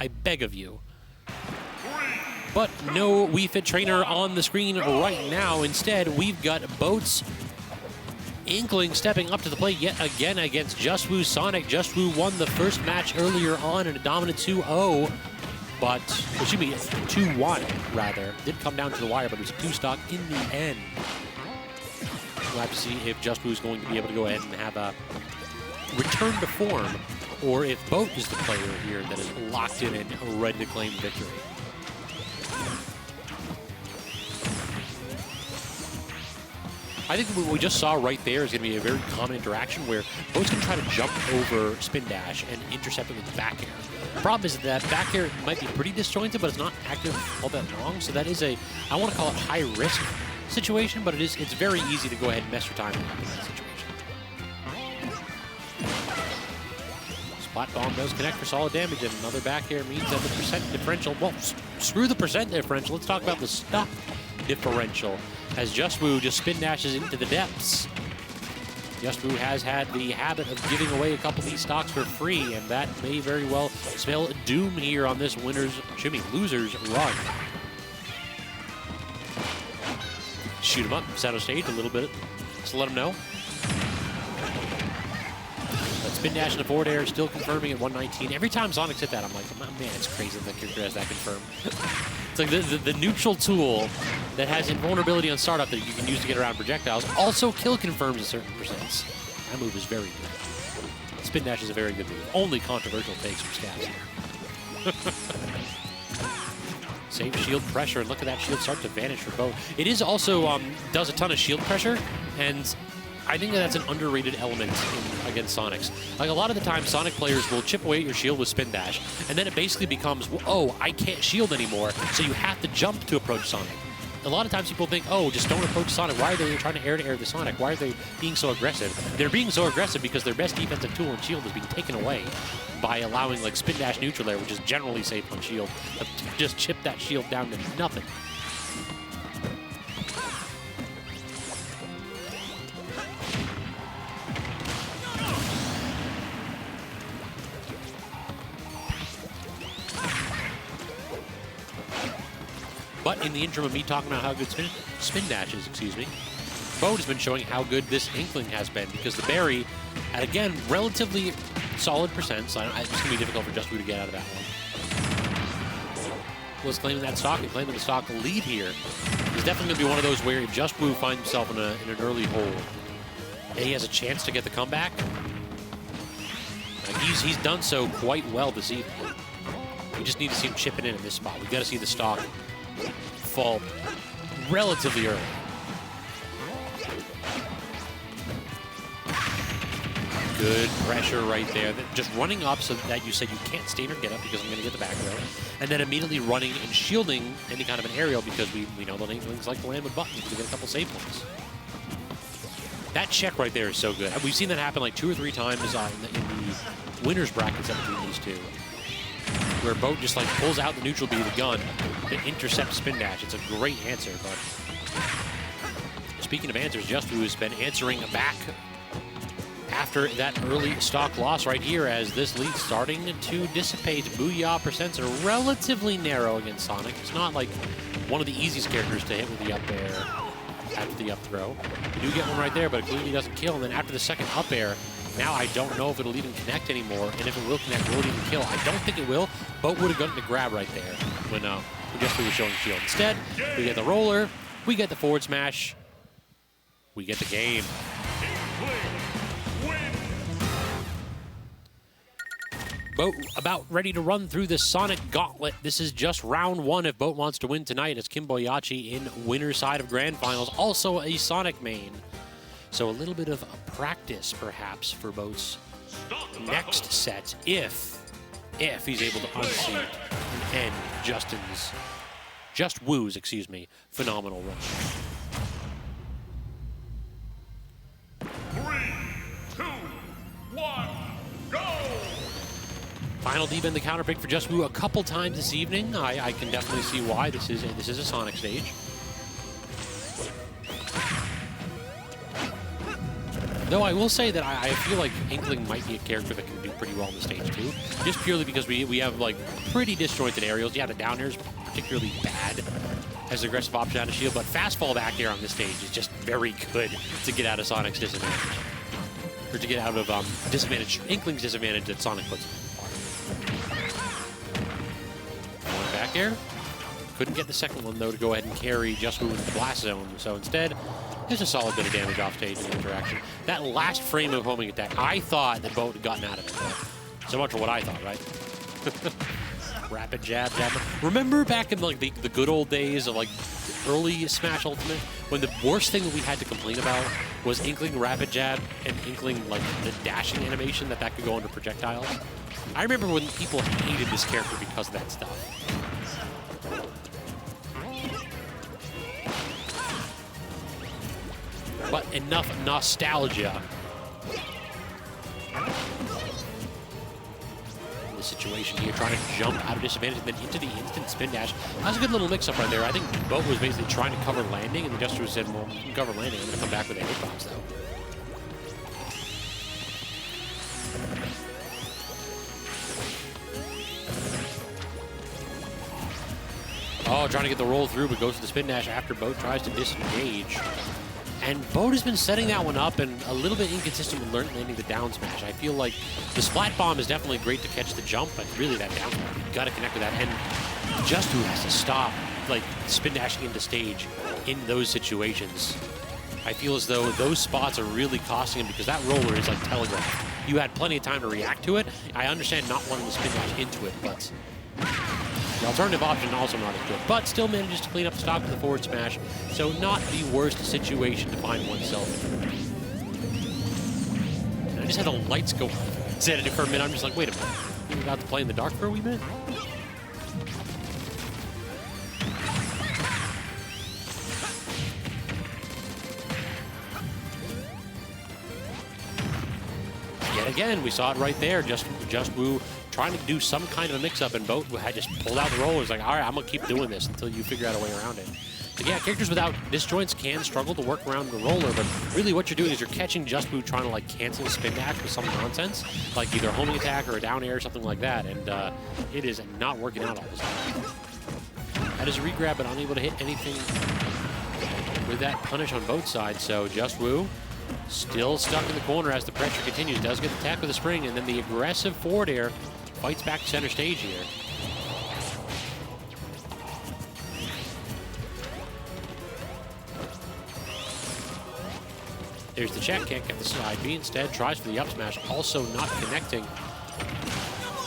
I beg of you. But no Wii Fit trainer on the screen right now. Instead, we've got B0at's Inkling stepping up to the plate yet again against Juswoo Sonic. Juswoo won the first match earlier on in a dominant 2-0, but, excuse me, 2-1 rather. Did come down to the wire, but it was 2-stock in the end. We'll have to see if Juswoo is going to be able to go ahead and have a return to form, or if B0at is the player here that is locked in and ready to claim victory. I think what we just saw right there is going to be a very common interaction where B0at's going to try to jump over spin dash and intercept it with the back air. The problem is that back air might be pretty disjointed, but it's not active all that long. So that is a, I want to call it high risk situation, but it's very easy to go ahead and mess your timing up in that situation. Spot bomb does connect for solid damage, and another back air means that the percent differential, well, screw the percent differential. Let's talk about the stock differential, as Juswoo just spin dashes into the depths. Juswoo has had the habit of giving away a couple of these stocks for free, and that may very well spell doom here on this loser's run. Shoot him up, center stage a little bit, just to let him know. But spin dash in the forward air, still confirming at 119. Every time Sonic's hit that, I'm like, oh, man, it's crazy that character has that confirmed. It's like the neutral tool that has invulnerability on startup that you can use to get around projectiles also kill confirms a certain percents. That move is very good. Spin dash is a very good move. Only controversial takes from Scavs here. Save shield pressure, and look at that shield start to vanish for B0at. It is also, does a ton of shield pressure, and I think that's an underrated element against Sonics. Like, a lot of the time, Sonic players will chip away at your shield with spin dash, and then it basically becomes, oh, I can't shield anymore, so you have to jump to approach Sonic. A lot of times people think, oh, just don't approach Sonic. Why are they trying to air the Sonic? Why are they being so aggressive? They're being so aggressive because their best defensive tool in shield is being taken away by allowing, like, spin dash neutral air, which is generally safe on shield, to just chip that shield down to nothing. But in the interim of me talking about how good spin dash is, B0at has been showing how good this Inkling has been, because the berry, at again, relatively solid percent, so it's going to be difficult for Juswoo to get out of that one. Was claiming that stock and claiming the stock lead here is definitely going to be one of those where if Juswoo finds himself in an early hole, and he has a chance to get the comeback, like he's done so quite well this evening. We just need to see him chipping in this spot. We've got to see the stock fall relatively early. Good pressure right there. Just running up so that you said you can't stay or get up because I'm going to get the back row. And then immediately running and shielding any kind of an aerial because we know that Inklings like to land with buttons to get a couple save points. That check right there is so good. We've seen that happen like 2 or 3 times in the winners brackets between these two, where B0at just like pulls out the neutral B of the gun to intercept spin dash. It's a great answer, but speaking of answers, Juswoo has been answering back after that early stock loss right here, as this lead starting to dissipate. B0at percents are relatively narrow against Sonic. It's not like one of the easiest characters to hit with the up air after the up throw. You do get one right there, but it clearly doesn't kill. And then after the second up air, now I don't know if it'll even connect anymore, and if it will connect, will it even kill? I don't think it will. B0at would have gotten the grab right there when Juswoo was showing shield. Instead, we get the roller, we get the forward smash, we get the game. B0at about ready to run through the Sonic Gauntlet. This is just round 1 if B0at wants to win tonight, as Kimboyachi in winner's side of Grand Finals, also a Sonic main. So a little bit of a practice, perhaps, for B0at's next set, if he's able to unseat and end Juswoo's, phenomenal run. 3, 2, 1, go! Final deep in the counter pick for Juswoo a couple times this evening. I can definitely see why. This is a Sonic stage. Though I will say that I feel like Inkling might be a character that can do pretty well on the stage too, just purely because we have like pretty disjointed aerials. Yeah, the down air is particularly bad as an aggressive option out of shield, but fast fall back air on this stage is just very good to get out of Sonic's disadvantage. Or to get out of disadvantage, Inkling's disadvantage that Sonic puts him. One back air. Couldn't get the second one, though, to go ahead and carry Juswoo into the blast zone. So instead, there's a solid bit of damage off stage in the interaction. That last frame of homing attack, I thought that B0at had gotten out of it. But so much for what I thought, right? Rapid jab, jab. Remember back in like the good old days of like early Smash Ultimate, when the worst thing that we had to complain about was Inkling rapid jab and Inkling like the dashing animation that could go under projectiles? I remember when people hated this character because of that stuff. But enough nostalgia. In the situation here, trying to jump out of disadvantage and then into the instant spin dash. That was a good little mix-up right there. I think B0at was basically trying to cover landing, and the Juswoo said, well, you can cover landing. I'm going to come back with a hitbox, though. Oh, trying to get the roll through, but goes to the spin dash after B0at tries to disengage. And B0at has been setting that one up and a little bit inconsistent with landing the down smash. I feel like the splat bomb is definitely great to catch the jump, but really that down smash, you've got to connect with that. And Juswoo has to stop, like, spin dashing into stage in those situations. I feel as though those spots are really costing him because that roller is like telegraphed. You had plenty of time to react to it. I understand not wanting to spin dash into it, but the alternative option also not as good, but still manages to clean up the stock with the forward smash, so not the worst situation to find oneself in. And I just had the lights go off. Xanadu for a minute, I'm just like, wait a minute, you got to play in the dark for a wee minute? Yet again, we saw it right there, Juswoo trying to do some kind of a mix-up, and B0at had just pulled out the roller. It's like, all right, I'm going to keep doing this until you figure out a way around it. So yeah, characters without disjoints can struggle to work around the roller, but really what you're doing is you're catching Juswoo trying to like cancel a spin dash with some nonsense, like either a homing attack or a down air or something like that, and it is not working out all the time. That is a regrab, but unable to hit anything with that punish on both sides, so Juswoo still stuck in the corner as the pressure continues. Does get the tap with the spring, and then the aggressive forward air fights back to center stage here. There's the check, can't get the side B. Instead, tries for the up smash, also not connecting.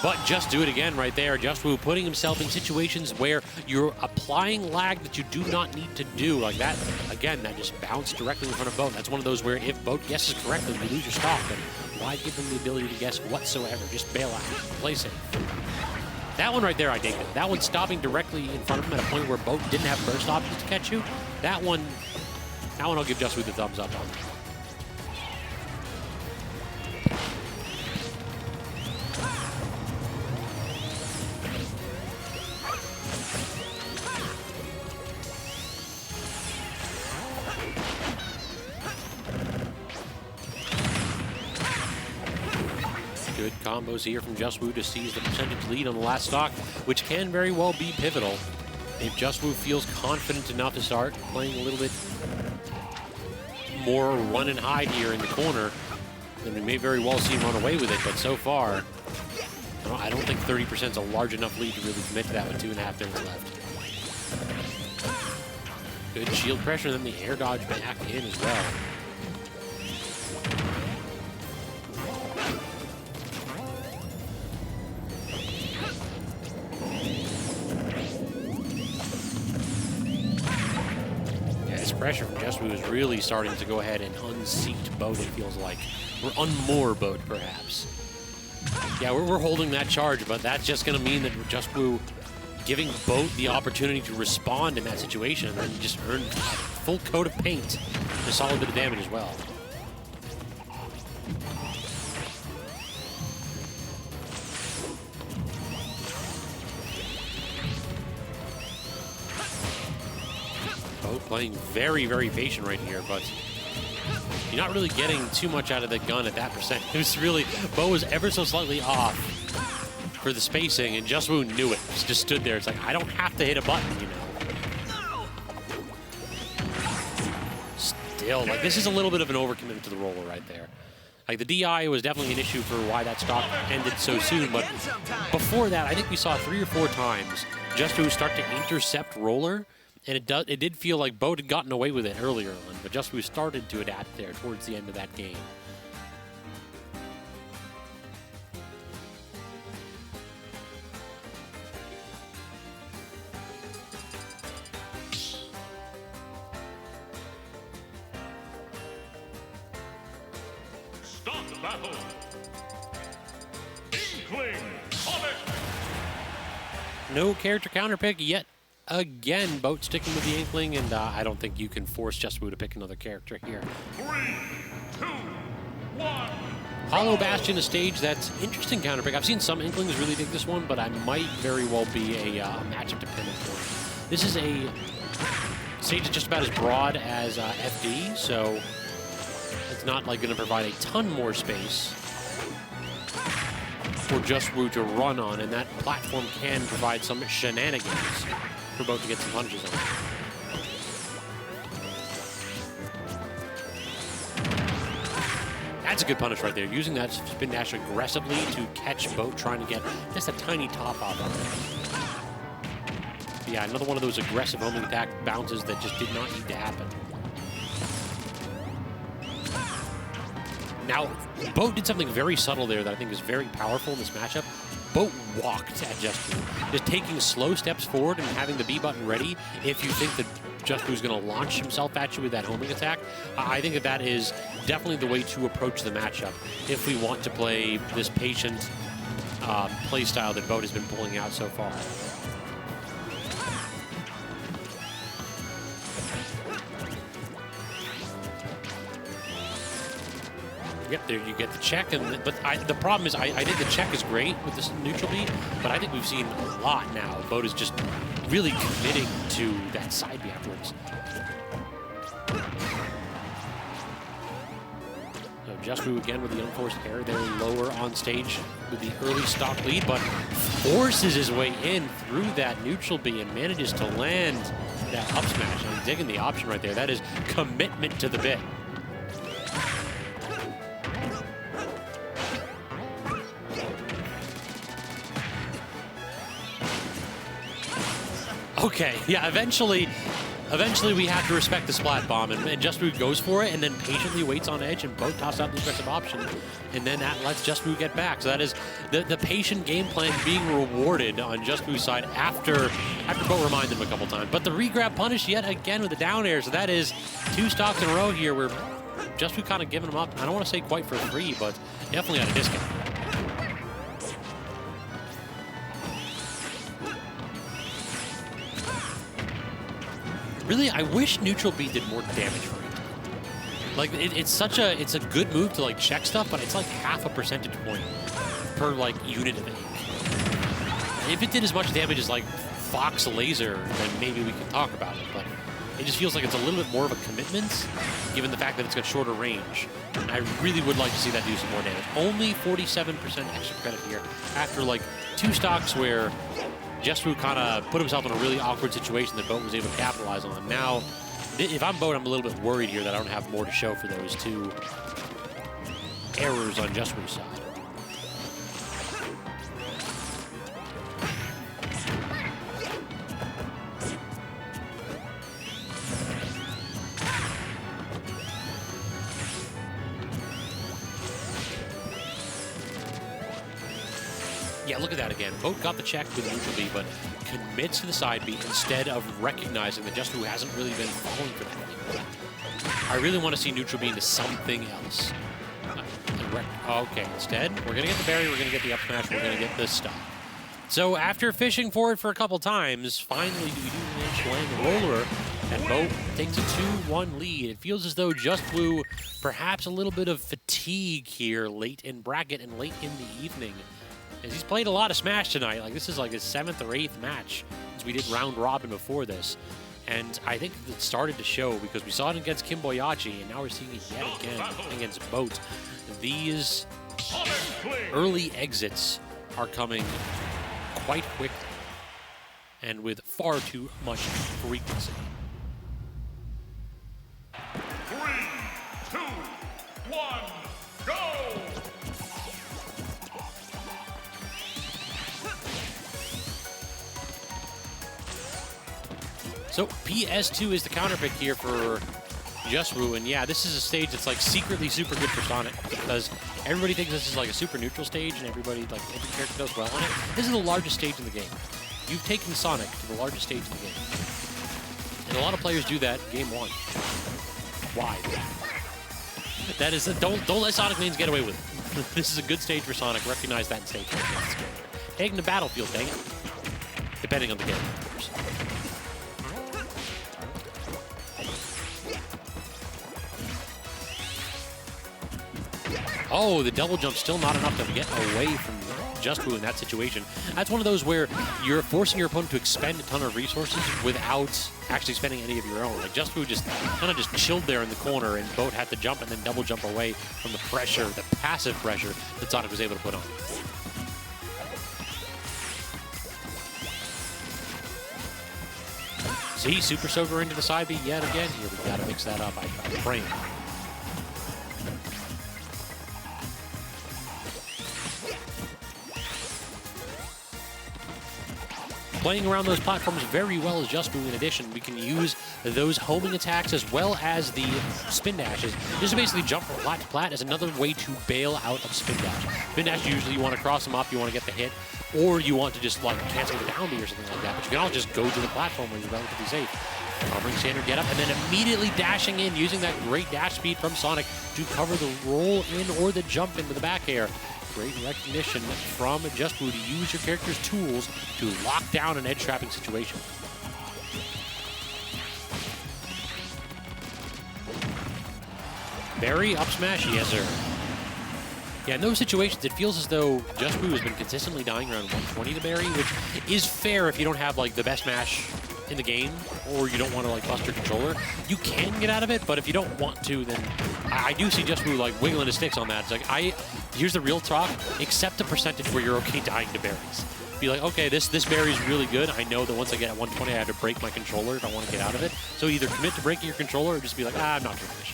But just do it again right there. Juswoo putting himself in situations where you're applying lag that you do not need to do. Like that, again, that just bounced directly in front of B0at. That's one of those where if B0at guesses correctly, you lose your stock. And why give them the ability to guess whatsoever? Just bail out, play safe. That one right there, I dig it. That one stopping directly in front of him at a point where B0at didn't have burst options to catch you. That one I'll give Juswoo the thumbs up on. Good combos here from Juswoo to seize the percentage lead on the last stock, which can very well be pivotal. If Juswoo feels confident enough to start playing a little bit more run and hide here in the corner, then we may very well see him run away with it, but so far, I don't think 30% is a large enough lead to really commit to that with 2.5 minutes left. Good shield pressure, and then the air dodge back in as well. Pressure from Juswoo is really starting to go ahead and unseat B0at, it feels like. Or unmoor B0at, perhaps. Yeah, we're holding that charge, but that's just going to mean that Juswoo giving B0at the opportunity to respond in that situation, and then just earn a full coat of paint and a solid bit of damage as well. B0at playing very, very patient right here, but you're not really getting too much out of the gun at that percent. It was really, Bo was ever so slightly off for the spacing, and Juswoo knew it. He just stood there. It's like, I don't have to hit a button, you know. Still, like, this is a little bit of an overcommitment to the roller right there. Like, the DI was definitely an issue for why that stock ended so soon, but before that, I think we saw 3 or 4 times Juswoo start to intercept roller, and it did feel like B0at had gotten away with it earlier on, but Juswoo started to adapt there towards the end of that game. Start the battle. Inkling on it. No character counter pick yet again. B0at sticking with the Inkling, and I don't think you can force Juswoo to pick another character here. 3, 2, 1. Hollow Bastion, a stage that's interesting counter pick. I've seen some Inklings really dig this one, but I might very well be a matchup dependent one. This is a stage that's just about as broad as FD, so it's not like going to provide a ton more space for Juswoo to run on, and that platform can provide some shenanigans for B0at to get some punches on. That's a good punish right there, using that spin dash aggressively to catch B0at trying to get just a tiny top off on it. Yeah, another one of those aggressive homing attack bounces that just did not need to happen. Now, B0at did something very subtle there that I think is very powerful in this matchup. B0at walked at Juswoo, just taking slow steps forward and having the B button ready if you think that Juswoo's going to launch himself at you with that homing attack. I think that is definitely the way to approach the matchup if we want to play this patient play style that B0at has been pulling out so far. Yep, there you get the check, but the problem is I think the check is great with this neutral B, but I think we've seen a lot now. B0at is just really committing to that side B afterwards. So Juswoo again with the unforced air there, lower on stage with the early stock lead, but forces his way in through that neutral B and manages to land that up smash. I'm digging the option right there. That is commitment to the bit. Okay, yeah, eventually we have to respect the splat bomb, and Juswoo goes for it and then patiently waits on edge, and B0at tosses out the aggressive option, and then that lets Juswoo get back. So that is the patient game plan being rewarded on Juswoo's side after B0at reminded him a couple times. But the re-grab punish yet again with the down air, so that is 2 stocks in a row here where Juswoo kind of giving him up. I don't want to say quite for free, but definitely at a discount. Really, I wish neutral B did more damage for it. Like, it's a good move to like check stuff, but it's like half a percentage point per like unit of ink. If it did as much damage as like Fox Laser, then maybe we can talk about it. But it just feels like it's a little bit more of a commitment, given the fact that it's got shorter range. And I really would like to see that do some more damage. Only 47% extra credit here after like 2 stocks where Juswoo kind of put himself in a really awkward situation that B0at was able to capitalize on. Now, if I'm B0at, I'm a little bit worried here that I don't have more to show for those 2 errors on Juswoo's side. Yeah, look at that again. B0at got the check with the neutral B, but commits to the side B instead of recognizing that Juswoo hasn't really been falling for that anymore. I really want to see neutral B into something else. Okay, instead, we're going to get the berry, we're going to get the up smash, we're going to get this stuff. So after fishing for it for a couple times, finally we do manage to land the roller, and B0at takes a 2-1 lead. It feels as though Juswoo perhaps a little bit of fatigue here late in bracket and late in the evening. As he's played a lot of Smash tonight. Like, this is like his 7th or 8th match, as we did round robin before this. And I think it started to show because we saw it against Kimboyachi, and now we're seeing it yet again against B0at. These early exits are coming quite quickly and with far too much frequency. 3, 2, 1, go! So PS2 is the counter pick here for Juswoo, and yeah, this is a stage that's like secretly super good for Sonic because everybody thinks this is like a super neutral stage and everybody, like, every character does well on it. This is the largest stage in the game. You've taken Sonic to the largest stage in the game. And a lot of players do that game one. Why? That is, don't let Sonic mains get away with it. This is a good stage for Sonic. Recognize that in stage. Taking the battlefield, dang it. Depending on the game, of course. Oh, the double jump still not enough to get away from Juswoo in that situation. That's one of those where you're forcing your opponent to expend a ton of resources without actually spending any of your own. Like Juswoo just kind of just chilled there in the corner, and B0at had to jump and then double jump away from the pressure, the passive pressure that Sonic was able to put on. See, Super Soaker into the side B yet again. Here, we gotta mix that up. I'm praying. Playing around those platforms very well as Juswoo. In addition, we can use those homing attacks as well as the spin dashes. Just to basically jump from plat to plat is another way to bail out of spin dash. Spin dash, usually you want to cross them up, you want to get the hit, or you want to just like cancel the down B or something like that. But you can also just go to the platform where you're relatively safe. Covering standard get up and then immediately dashing in, using that great dash speed from Sonic to cover the roll in or the jump into the back air. Great recognition from Juswoo to use your character's tools to lock down an edge trapping situation. Barry up smash, yes sir. Yeah, in those situations, it feels as though Juswoo has been consistently dying around 120 to Barry, which is fair if you don't have like the best mash in the game or you don't want to like bust your controller. You can get out of it, but if you don't want to, then I do see Juswoo like wiggling his sticks on that. It's like, here's the real talk, accept a percentage where you're okay dying to berries. Be like, okay, this berry is really good. I know that once I get at 120, I have to break my controller if I want to get out of it. So either commit to breaking your controller or just be like, I'm not going to finish.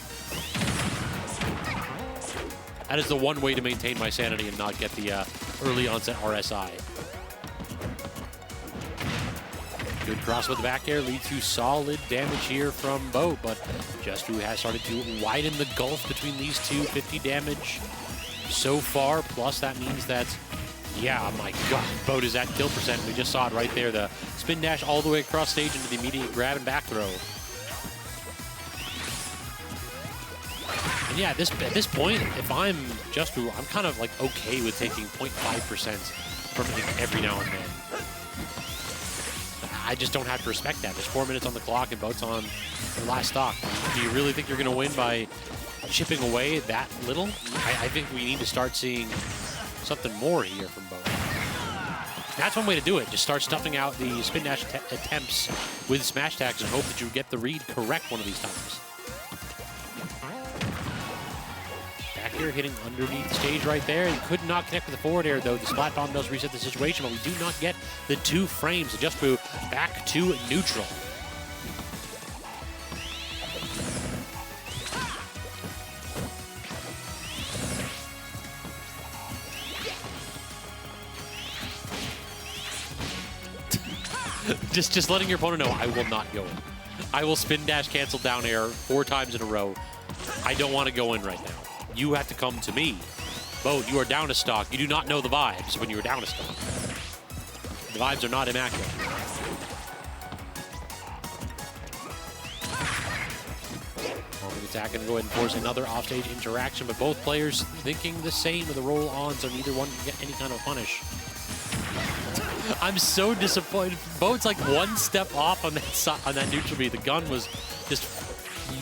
That is the one way to maintain my sanity and not get the early onset RSI. Good cross with the back air leads to solid damage here from B0at, but Juswoo has started to widen the gulf between these two. 50 damage so far, plus that means that, yeah, my God, B0at is at kill percent. We just saw it right there, the spin dash all the way across stage into the immediate grab and back throw. And yeah, at this point, if I'm Juswoo, I'm kind of like okay with taking 0.5% from Ink every now and then. I just don't have to respect that. There's 4 minutes on the clock and B0at's on the last stock. Do you really think you're going to win by chipping away that little? I think we need to start seeing something more here from B0at. That's one way to do it. Just start stuffing out the spin dash attempts with smash attacks and hope that you get the read correct one of these times. Back here hitting underneath the stage right there. He could not connect with the forward air though. The splat bomb does reset the situation, but we do not get the 2 frames. So Juswoo back to neutral. just letting your opponent know, I will not go in. I will spin dash cancel down air 4 times in a row. I don't want to go in right now. You have to come to me. B0at, you are down a stock. You do not know the vibes when you are down a stock. The vibes are not immaculate. Homing attack going to go ahead and force another offstage interaction, but both players thinking the same with the roll on, so neither one can get any kind of punish. I'm so disappointed. B0at's like 1 step off on that neutral B. The gun was just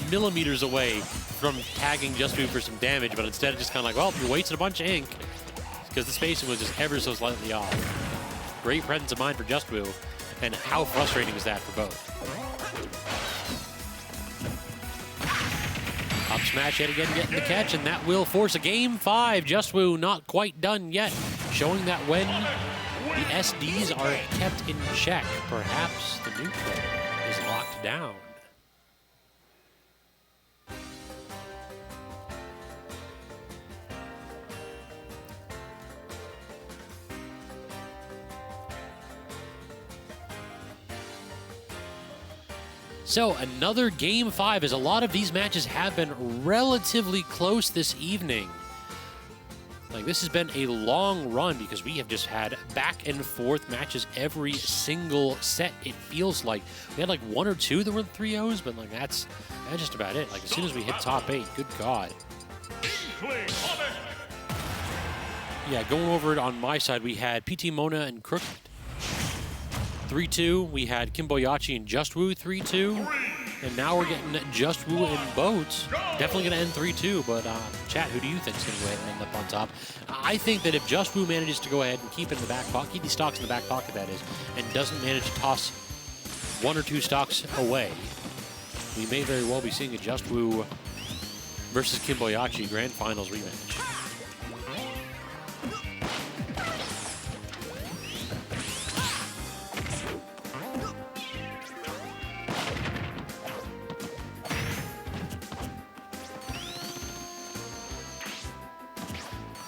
millimeters away from tagging Juswoo for some damage, but instead it just kind of like, well, you wasted a bunch of ink because the spacing was just ever so slightly off. Great presence of mind for Juswoo, and how frustrating is that for B0at? Up smash yet again, getting the catch, and that will force a game 5. Juswoo not quite done yet, showing that when the SDs are kept in check, perhaps the neutral is locked down. So another game 5, as a lot of these matches have been relatively close this evening. Like, this has been a long run because we have just had back and forth matches every single set, it feels like. We had like 1 or 2 that were 3-0s, but like that's just about it. Like, as soon as we hit top 8, good God. Yeah, going over it on my side, we had PT Mona and Crooked 3-2. We had Kimboyachi and Juswoo 3-2. And now we're getting Juswoo and B0at. Definitely going to end 3-2, but chat, who do you think is going to go ahead and end up on top? I think that if Juswoo manages to go ahead and keep it in the back pocket, keep these stocks in the back pocket, that is, and doesn't manage to toss 1 or 2 stocks away, we may very well be seeing a Juswoo versus Kimboyachi Grand Finals rematch.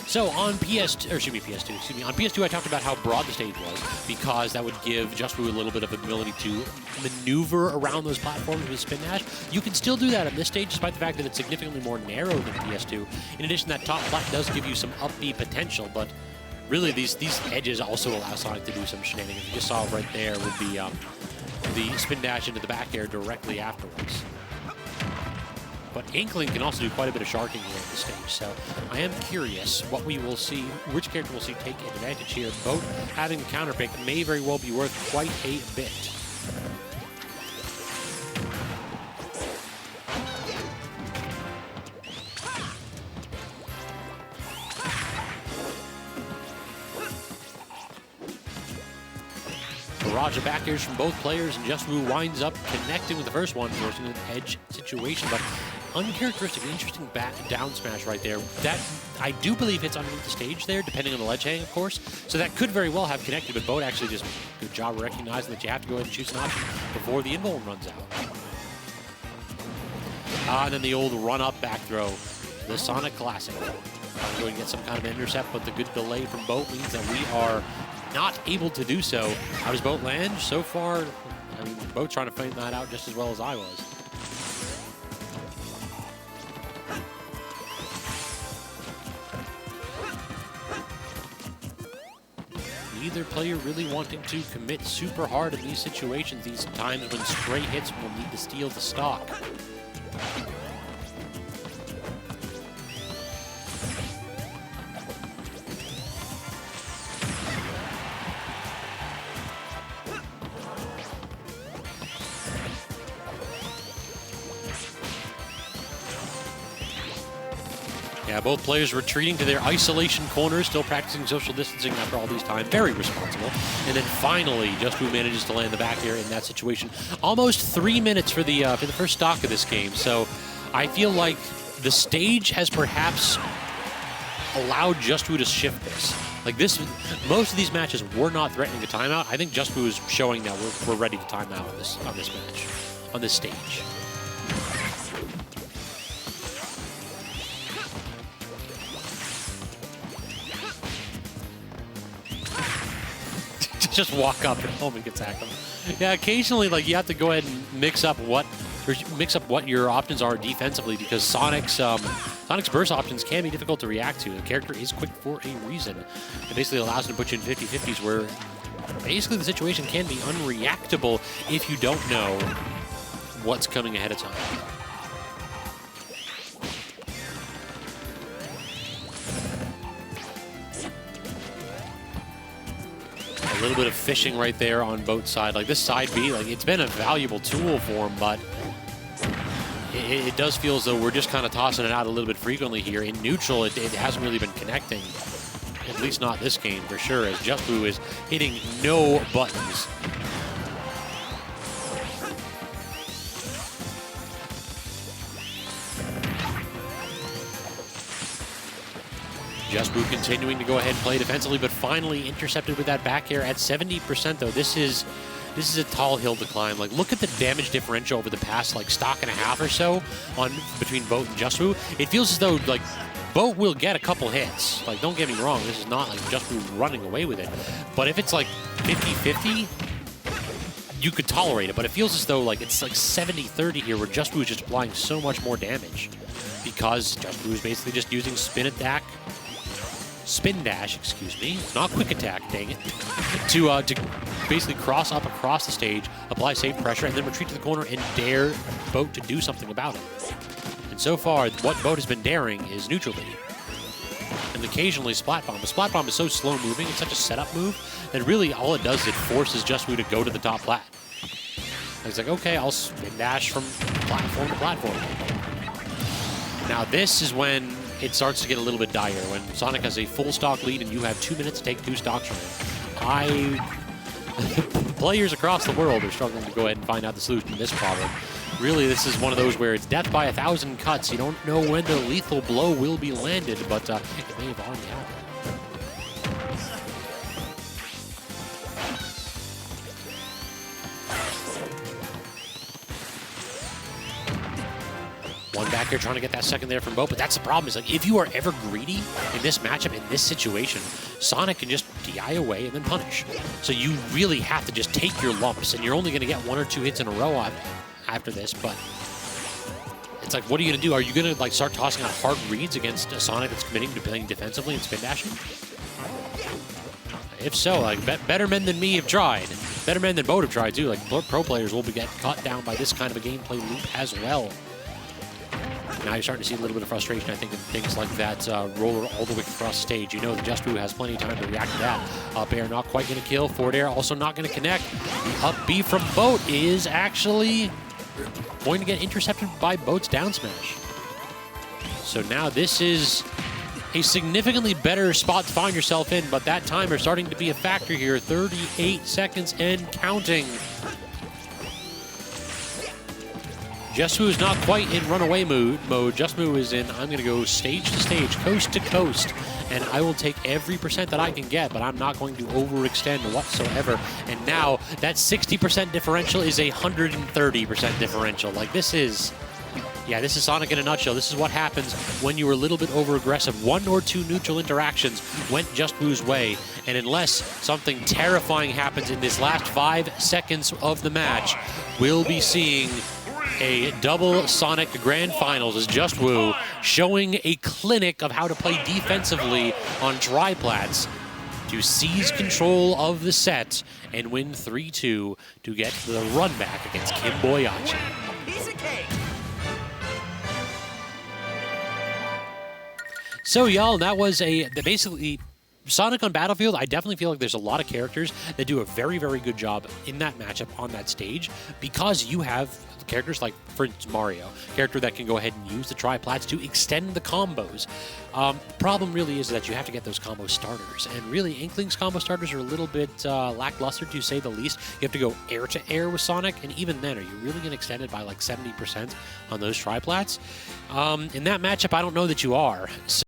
So on on PS2 I talked about how broad the stage was because that would give Juswoo a little bit of ability to maneuver around those platforms with spin dash. You can still do that on this stage despite the fact that it's significantly more narrow than PS2. In addition, that top flat does give you some up B potential, but really these edges also allow Sonic to do some shenanigans. You just saw right there with the spin dash into the back air directly afterwards. But Inkling can also do quite a bit of sharking here on the stage, so I am curious what we will see, which character we'll see take advantage here. B0at having the counter pick may very well be worth quite a bit. Barrage of back airs from both players, and Juswoo winds up connecting with the first one, forcing an edge situation, but uncharacteristic, interesting down smash right there. That, I do believe, hits underneath the stage there, depending on the ledge hang, of course. So that could very well have connected, but B0at actually just, good job recognizing that you have to go ahead and choose an option before the invuln runs out. And then the old run-up back throw, the Sonic Classic. I'm going to get some kind of intercept, but the good delay from B0at means that we are not able to do so. How does B0at land? So far, I mean, B0at's trying to find that out just as well as I was. Neither player really wanting to commit super hard in these situations, these times when stray hits will need to steal the stock. Yeah, both players retreating to their isolation corners, still practicing social distancing after all these time. Very responsible. And then finally, Juswoo manages to land the back air in that situation. Almost 3 minutes for the first stock of this game. So I feel like the stage has perhaps allowed Juswoo to shift this. Like this, most of these matches were not threatening a timeout. I think Juswoo is showing that we're ready to time out on this match, on this stage. Just walk up and home and attack them. Yeah, occasionally, like, you have to go ahead and mix up what your options are defensively, because Sonic's burst options can be difficult to react to. The character is quick for a reason. It basically allows him to put you in 50-50s where basically the situation can be unreactable if you don't know what's coming ahead of time. A little bit of fishing right there on B0at's side. Like this side B, like it's been a valuable tool for him, but it does feel as though we're just kind of tossing it out a little bit frequently here. In neutral, it hasn't really been connecting, at least not this game for sure, as Juswoo is hitting no buttons. Juswoo continuing to go ahead and play defensively, but finally intercepted with that back air at 70%, though. This is a tall hill to climb. Like, look at the damage differential over the past, like, stock and a half or so between B0at and Juswoo. It feels as though, like, B0at will get a couple hits. Like, don't get me wrong, this is not, like, Juswoo running away with it. But if it's, like, 50-50, you could tolerate it. But it feels as though, like, it's, like, 70-30 here, where Juswoo is just applying so much more damage. Because Juswoo is basically just using spin dash, excuse me, not quick attack, dang it, to basically cross up across the stage, apply safe pressure, and then retreat to the corner and dare B0at to do something about it. And so far, what B0at has been daring is neutral B, and occasionally Splat Bomb. The Splat Bomb is so slow moving, it's such a setup move, that really all it does is it forces Juswoo to go to the top plat. And it's like, okay, I'll spin dash from platform to platform. Now this is when it starts to get a little bit dire, when Sonic has a full stock lead and you have 2 minutes to take 2 stocks from him. Players across the world are struggling to go ahead and find out the solution to this problem. Really, this is one of those where it's death by 1,000 cuts. You don't know when the lethal blow will be landed, but it may have already happened. One back here trying to get that second there from B0at, but that's the problem, is like, if you are ever greedy in this matchup, in this situation, Sonic can just DI away and then punish. So you really have to just take your lumps, and you're only going to get 1 or 2 hits in a row after this, but it's like, what are you going to do? Are you going to, like, start tossing out hard reads against a Sonic that's committing to playing defensively and spin dashing? If so, like, better men than me have tried. Better men than B0at have tried, too. Like, pro players will get caught down by this kind of a gameplay loop as well. Now you're starting to see a little bit of frustration, I think, in things like that roller all the way across the stage. You know that Juswoo has plenty of time to react to that. Up air not quite going to kill. Forward air also not going to connect. The up B from B0at is actually going to get intercepted by B0at's down smash. So now this is a significantly better spot to find yourself in, but that timer starting to be a factor here. 38 seconds and counting. Juswoo is not quite in runaway mode. Juswoo is in, I'm going to go stage to stage, coast to coast, and I will take every percent that I can get, but I'm not going to overextend whatsoever. And now that 60% differential is a 130% differential. Like, this is, yeah, this is Sonic in a nutshell. This is what happens when you are a little bit over-aggressive. 1 or 2 neutral interactions went Juswoo's way, and unless something terrifying happens in this last 5 seconds of the match, we'll be seeing a double Sonic Grand Finals as Juswoo showing a clinic of how to play defensively on triplats to seize control of the set and win 3-2 to get the run back against B0at. So y'all, that was basically Sonic on Battlefield. I definitely feel like there's a lot of characters that do a very, very good job in that matchup on that stage, because you have characters like, for instance, Mario, character that can go ahead and use the triplats to extend the combos. The problem really is that you have to get those combo starters, and really Inkling's combo starters are a little bit lackluster, to say the least. You have to go air to air with Sonic, and even then, are you really going to extend it by like 70% on those triplats? In that matchup, I don't know that you are. So